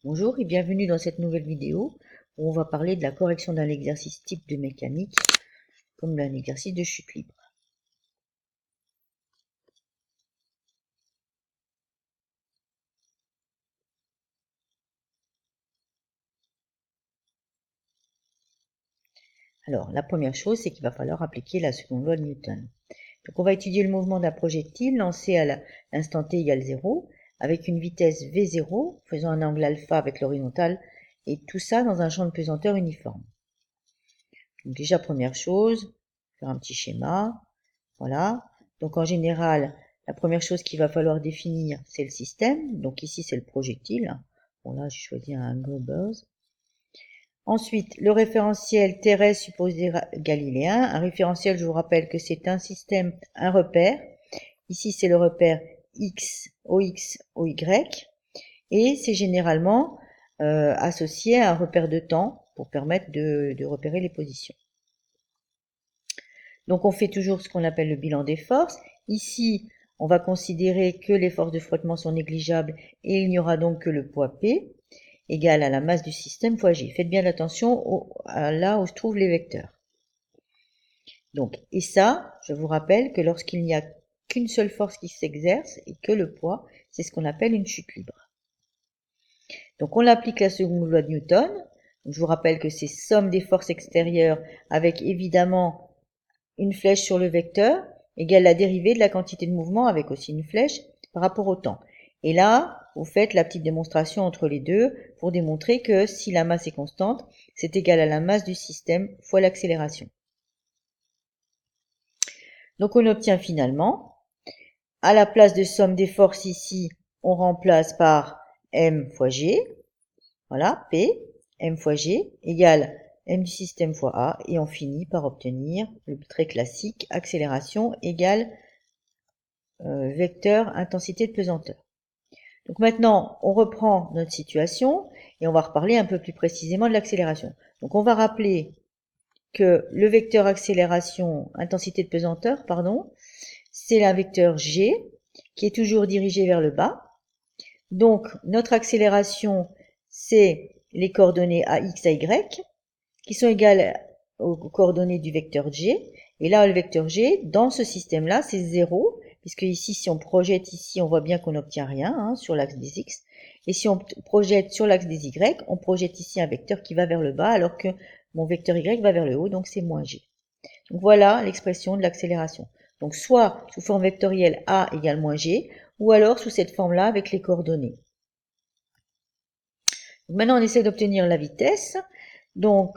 Bonjour et bienvenue dans cette nouvelle vidéo où on va parler de la correction d'un exercice type de mécanique comme un exercice de chute libre. Alors la première chose c'est qu'il va falloir appliquer la seconde loi de Newton. Donc on va étudier le mouvement d'un projectile lancé à l'instant t égale 0 avec une vitesse v0 faisant un angle alpha avec l'horizontale et tout ça dans un champ de pesanteur uniforme. Donc déjà première chose, faire un petit schéma, voilà. Donc en général, la première chose qu'il va falloir définir, c'est le système. Donc ici, c'est le projectile. Bon là, j'ai choisi un Goebbels. Ensuite, le référentiel terrestre supposé galiléen. Un référentiel, je vous rappelle que c'est un système, un repère. Ici, c'est le repère X, OX, OY. Et c'est généralement associé à un repère de temps pour permettre de repérer les positions. Donc on fait toujours ce qu'on appelle le bilan des forces. Ici, on va considérer que les forces de frottement sont négligeables et il n'y aura donc que le poids P égal à la masse du système fois G. Faites bien attention là où se trouvent les vecteurs. Donc, et ça, je vous rappelle que lorsqu'il n'y a qu'une seule force qui s'exerce et que le poids, c'est ce qu'on appelle une chute libre. Donc on applique la seconde loi de Newton. Donc, je vous rappelle que c'est somme des forces extérieures avec évidemment une flèche sur le vecteur égale la dérivée de la quantité de mouvement avec aussi une flèche par rapport au temps. Et là, vous faites la petite démonstration entre les deux pour démontrer que si la masse est constante, c'est égal à la masse du système fois l'accélération. Donc on obtient finalement, à la place de somme des forces ici, on remplace par m fois g, voilà, P, m fois g, égale m du système fois a, et on finit par obtenir le très classique accélération égale vecteur intensité de pesanteur. Donc maintenant, on reprend notre situation et on va reparler un peu plus précisément de l'accélération. Donc on va rappeler que le vecteur accélération intensité de pesanteur, c'est un vecteur g qui est toujours dirigé vers le bas. Donc notre accélération, c'est les coordonnées ax, ay, qui sont égales aux coordonnées du vecteur g. Et là, le vecteur g, dans ce système-là, c'est 0, puisque ici, si on projette ici, on voit bien qu'on n'obtient rien sur l'axe des x. Et si on projette sur l'axe des y, on projette ici un vecteur qui va vers le bas, alors que mon vecteur y va vers le haut, donc c'est moins g. Donc voilà l'expression de l'accélération. Donc soit sous forme vectorielle a égale moins g, ou alors sous cette forme-là avec les coordonnées. Donc maintenant, on essaie d'obtenir la vitesse. Donc,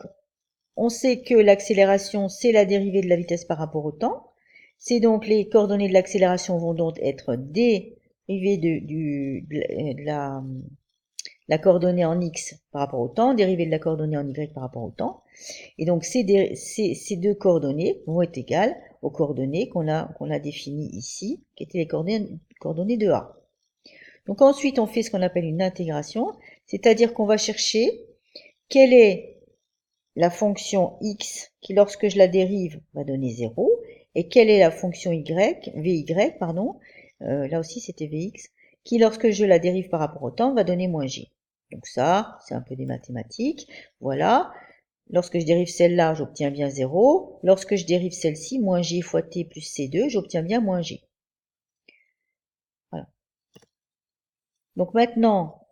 on sait que l'accélération, c'est la dérivée de la vitesse par rapport au temps. C'est donc les coordonnées de l'accélération vont donc être dérivées de la coordonnée en x par rapport au temps, dérivée de la coordonnée en y par rapport au temps. Et donc ces deux coordonnées vont être égales aux coordonnées qu'on a définies ici, qui étaient les coordonnées de A. Donc ensuite, on fait ce qu'on appelle une intégration, c'est-à-dire qu'on va chercher quelle est la fonction x qui, lorsque je la dérive, va donner 0, et quelle est la fonction y, vy, là aussi c'était vx, qui, lorsque je la dérive par rapport au temps, va donner moins g. Donc ça, c'est un peu des mathématiques. Voilà. Lorsque je dérive celle-là, j'obtiens bien 0. Lorsque je dérive celle-ci, moins g fois t plus c2, j'obtiens bien moins g. Voilà. Donc maintenant,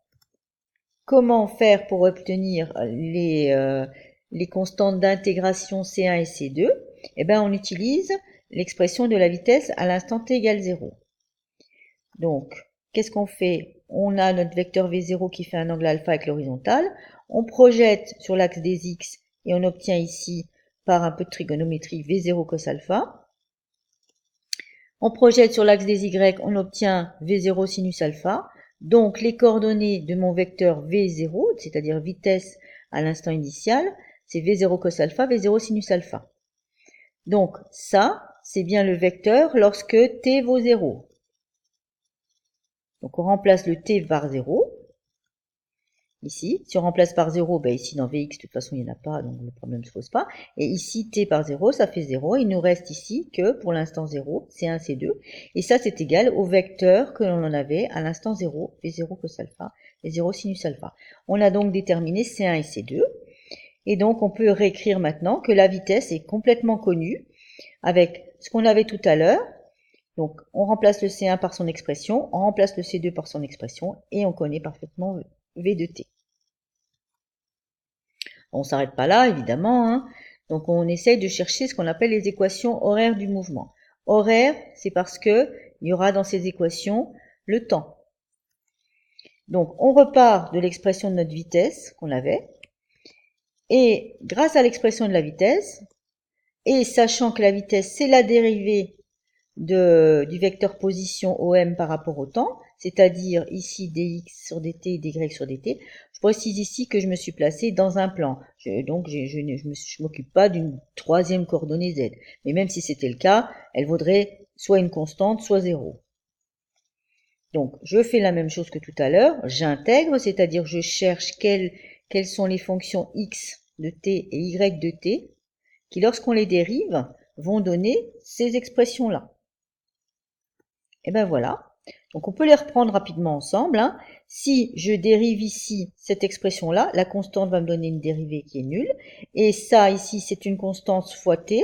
comment faire pour obtenir les constantes d'intégration C1 et C2? Eh bien, on utilise l'expression de la vitesse à l'instant t égale 0. Donc, qu'est-ce qu'on fait? On a notre vecteur V0 qui fait un angle alpha avec l'horizontale. On projette sur l'axe des x et on obtient ici, par un peu de trigonométrie, V0 cos alpha. On projette sur l'axe des y, on obtient V0 sinus alpha. Donc, les coordonnées de mon vecteur V0, c'est-à-dire vitesse à l'instant initial, c'est V0 cos alpha, V0 sinus alpha. Donc, ça, c'est bien le vecteur lorsque t vaut 0. Donc, on remplace le t par 0. ici. Si on remplace par 0, ben ici dans Vx, de toute façon, il n'y en a pas, donc le problème ne se pose pas. Et ici, t par 0, ça fait 0. Il nous reste ici que, pour l'instant 0, C1, C2. Et ça, c'est égal au vecteur que l'on en avait à l'instant 0, V0 cos alpha, et 0 sinus alpha. On a donc déterminé C1 et C2. Et donc, on peut réécrire maintenant que la vitesse est complètement connue avec ce qu'on avait tout à l'heure. Donc, on remplace le C1 par son expression, on remplace le C2 par son expression, et on connaît parfaitement V de t. On ne s'arrête pas là, évidemment, hein. Donc, on essaye de chercher ce qu'on appelle les équations horaires du mouvement. Horaire, c'est parce que il y aura dans ces équations le temps. Donc, on repart de l'expression de notre vitesse qu'on avait, et grâce à l'expression de la vitesse, et sachant que la vitesse, c'est la dérivée du vecteur position OM par rapport au temps, c'est-à-dire ici dx sur dt, dy sur dt. Je précise ici que je me suis placé dans un plan. Donc, je ne m'occupe pas d'une troisième coordonnée z. Mais même si c'était le cas, elle vaudrait soit une constante, soit 0. Donc, je fais la même chose que tout à l'heure. J'intègre, c'est-à-dire je cherche quelles sont les fonctions x de t et y de t qui, lorsqu'on les dérive, vont donner ces expressions-là. Et ben voilà. Donc on peut les reprendre rapidement ensemble, hein. Si je dérive ici cette expression-là, la constante va me donner une dérivée qui est nulle. Et ça ici, c'est une constante fois t.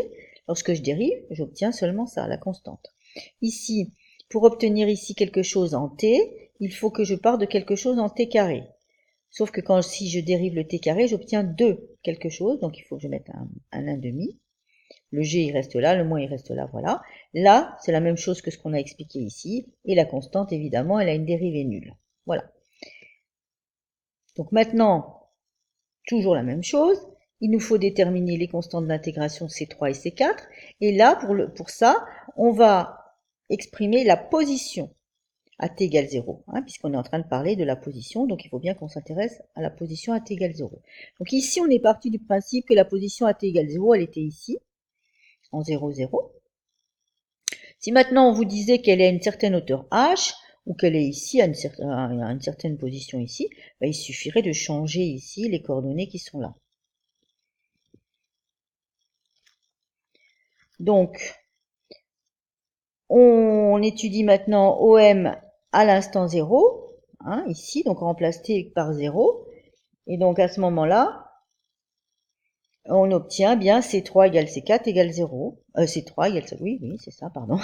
Lorsque je dérive, j'obtiens seulement ça, la constante. Ici, pour obtenir ici quelque chose en t, il faut que je parte de quelque chose en t carré. Sauf que si je dérive le t carré, j'obtiens 2 quelque chose. Donc il faut que je mette un 1,5. Le g, il reste là, le moins, il reste là, voilà. Là, c'est la même chose que ce qu'on a expliqué ici. Et la constante, évidemment, elle a une dérivée nulle. Voilà. Donc maintenant, toujours la même chose. Il nous faut déterminer les constantes d'intégration C3 et C4. Et là, pour ça, on va exprimer la position à t égale 0, hein, puisqu'on est en train de parler de la position, donc il faut bien qu'on s'intéresse à la position à t égale 0. Donc ici, on est parti du principe que la position à t égale 0, elle était ici, en 0, 0. Si maintenant on vous disait qu'elle est à une certaine hauteur h, ou qu'elle est ici à une certaine position ici, ben, il suffirait de changer ici les coordonnées qui sont là. Donc, on étudie maintenant OM à l'instant 0, hein, ici, donc on remplace t par 0, et donc à ce moment-là, on obtient bien C3 égale C4 égale 0. C3 égale... Oui, c'est ça, pardon.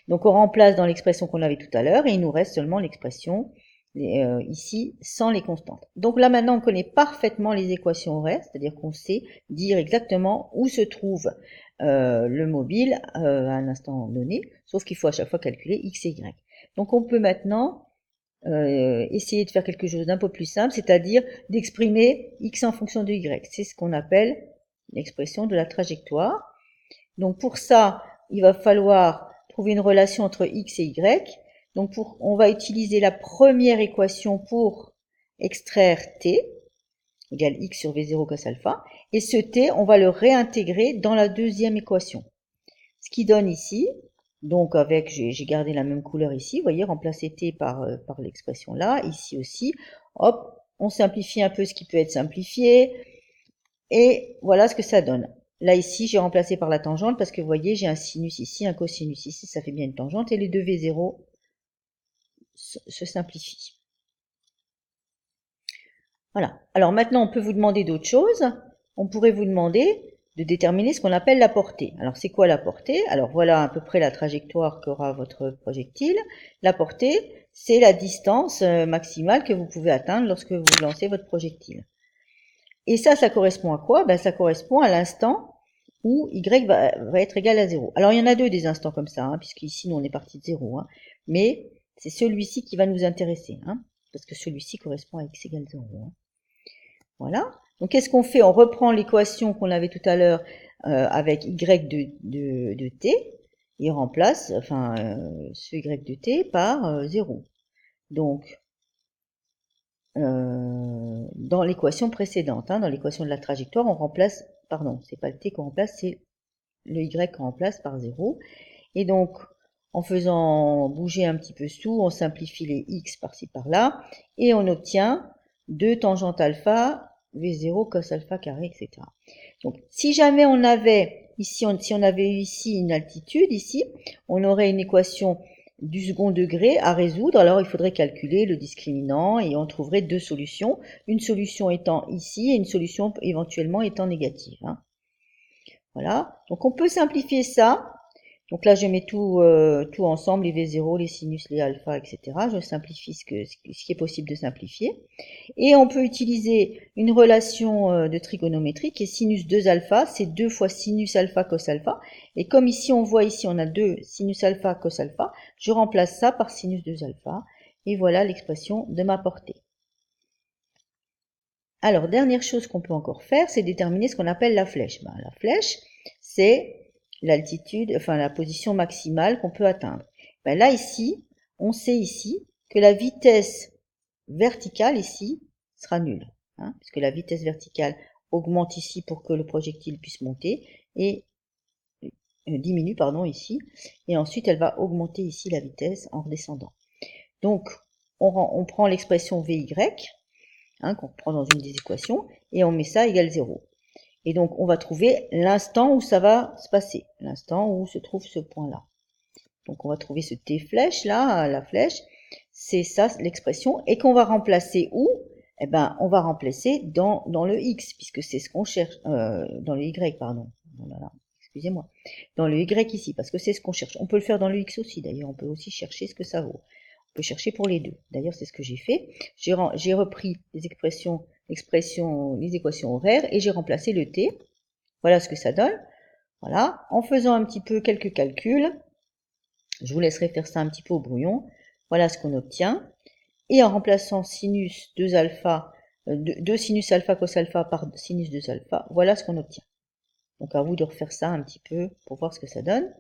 Donc on remplace dans l'expression qu'on avait tout à l'heure et il nous reste seulement l'expression ici sans les constantes. Donc là maintenant on connaît parfaitement les équations horaires, c'est-à-dire qu'on sait dire exactement où se trouve le mobile à un instant donné, sauf qu'il faut à chaque fois calculer x et y. Donc on peut maintenant essayer de faire quelque chose d'un peu plus simple, c'est-à-dire d'exprimer x en fonction de y. C'est ce qu'on appelle l'expression de la trajectoire. Donc pour ça, il va falloir trouver une relation entre x et y. Donc on va utiliser la première équation pour extraire t, égale x sur v0 cos alpha. Et ce t, on va le réintégrer dans la deuxième équation. Ce qui donne ici, donc avec, j'ai gardé la même couleur ici, vous voyez, remplacer t par l'expression là, ici aussi. Hop, on simplifie un peu ce qui peut être simplifié. Et voilà ce que ça donne. Là, ici, j'ai remplacé par la tangente parce que vous voyez, j'ai un sinus ici, un cosinus ici, ça fait bien une tangente. Et les deux V0 se simplifient. Voilà. Alors maintenant, on peut vous demander d'autres choses. On pourrait vous demander de déterminer ce qu'on appelle la portée. Alors, c'est quoi la portée? Alors, voilà à peu près la trajectoire qu'aura votre projectile. La portée, c'est la distance maximale que vous pouvez atteindre lorsque vous lancez votre projectile. Et ça correspond à quoi? Ben, ça correspond à l'instant où y va être égal à 0. Alors, il y en a deux des instants comme ça, hein, puisqu'ici, nous, on est parti de 0. Hein, mais c'est celui-ci qui va nous intéresser, hein, parce que celui-ci correspond à x égale 0. Hein. Voilà. Donc, qu'est-ce qu'on fait? On reprend l'équation qu'on avait tout à l'heure avec y de t, et on remplace ce y de t par 0. Donc, dans l'équation précédente, hein, dans l'équation de la trajectoire, on remplace, pardon, c'est pas le t qu'on remplace, c'est le y qu'on remplace par 0. Et donc, en faisant bouger un petit peu tout, on simplifie les x par-ci par-là, et on obtient de tangente alpha, V0 cos alpha carré, etc. Donc, si jamais on avait ici, si on avait eu ici une altitude, ici, on aurait une équation du second degré à résoudre. Alors, il faudrait calculer le discriminant et on trouverait deux solutions. Une solution étant ici et une solution éventuellement étant négative. Hein. Voilà. Donc, on peut simplifier ça. Donc là, je mets tout ensemble, les V0, les sinus, les alpha, etc. Je simplifie ce qui est possible de simplifier. Et on peut utiliser une relation de trigonométrie qui est sinus 2 alpha, c'est 2 fois sinus alpha cos alpha. Et comme ici, on voit ici, on a 2 sinus alpha cos alpha, je remplace ça par sinus 2 alpha. Et voilà l'expression de ma portée. Alors, dernière chose qu'on peut encore faire, c'est déterminer ce qu'on appelle la flèche. Ben, la flèche, c'est l'altitude, enfin la position maximale qu'on peut atteindre. Ben là, ici, on sait ici que la vitesse verticale ici sera nulle, hein, puisque la vitesse verticale augmente ici pour que le projectile puisse monter et diminue pardon ici, et ensuite elle va augmenter ici la vitesse en redescendant. Donc on prend l'expression Vy, hein, qu'on prend dans une des équations, et on met ça égale 0. Et donc on va trouver l'instant où ça va se passer, l'instant où se trouve ce point-là. Donc on va trouver ce T flèche là, la flèche, c'est ça l'expression, et qu'on va remplacer où? Eh ben, on va remplacer dans le X, puisque c'est ce qu'on cherche, dans le Y, pardon. Voilà, excusez-moi. Dans le Y ici, parce que c'est ce qu'on cherche. On peut le faire dans le X aussi, d'ailleurs, on peut aussi chercher ce que ça vaut. On peut chercher pour les deux. D'ailleurs, c'est ce que j'ai fait. J'ai repris les expressions, les équations horaires, et j'ai remplacé le T. Voilà ce que ça donne. Voilà, en faisant un petit peu quelques calculs, je vous laisserai faire ça un petit peu au brouillon. Voilà ce qu'on obtient. Et en remplaçant sinus 2 alpha, 2 sinus alpha cos alpha par sinus 2 alpha, voilà ce qu'on obtient. Donc à vous de refaire ça un petit peu pour voir ce que ça donne.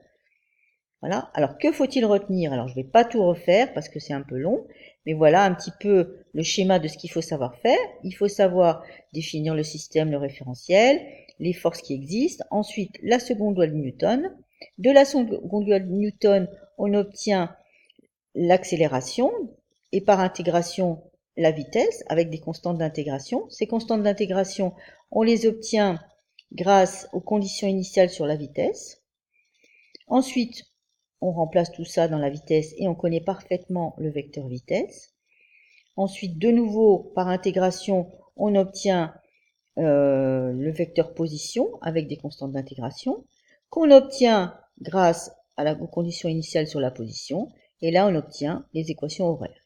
Voilà. Alors que faut-il retenir? Alors je ne vais pas tout refaire parce que c'est un peu long, mais voilà un petit peu le schéma de ce qu'il faut savoir faire. Il faut savoir définir le système, le référentiel, les forces qui existent. Ensuite, la seconde loi de Newton. De la seconde loi de Newton, on obtient l'accélération et par intégration la vitesse avec des constantes d'intégration. Ces constantes d'intégration, on les obtient grâce aux conditions initiales sur la vitesse. Ensuite, on remplace tout ça dans la vitesse et on connaît parfaitement le vecteur vitesse. Ensuite, de nouveau, par intégration, on obtient le vecteur position avec des constantes d'intégration qu'on obtient grâce aux conditions initiales sur la position. Et là, on obtient les équations horaires.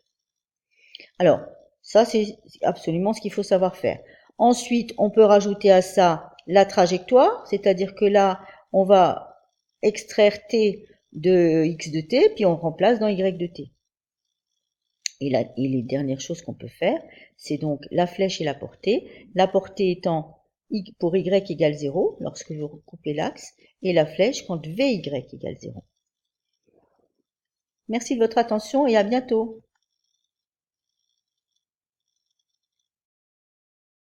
Alors, ça, c'est absolument ce qu'il faut savoir faire. Ensuite, on peut rajouter à ça la trajectoire, c'est-à-dire que là, on va extraire t de x de t, puis on remplace dans y de t. Et les dernières choses qu'on peut faire, c'est donc la flèche et la portée. La portée étant pour y égale 0, lorsque vous recoupez l'axe, et la flèche quand vy égale 0. Merci de votre attention et à bientôt.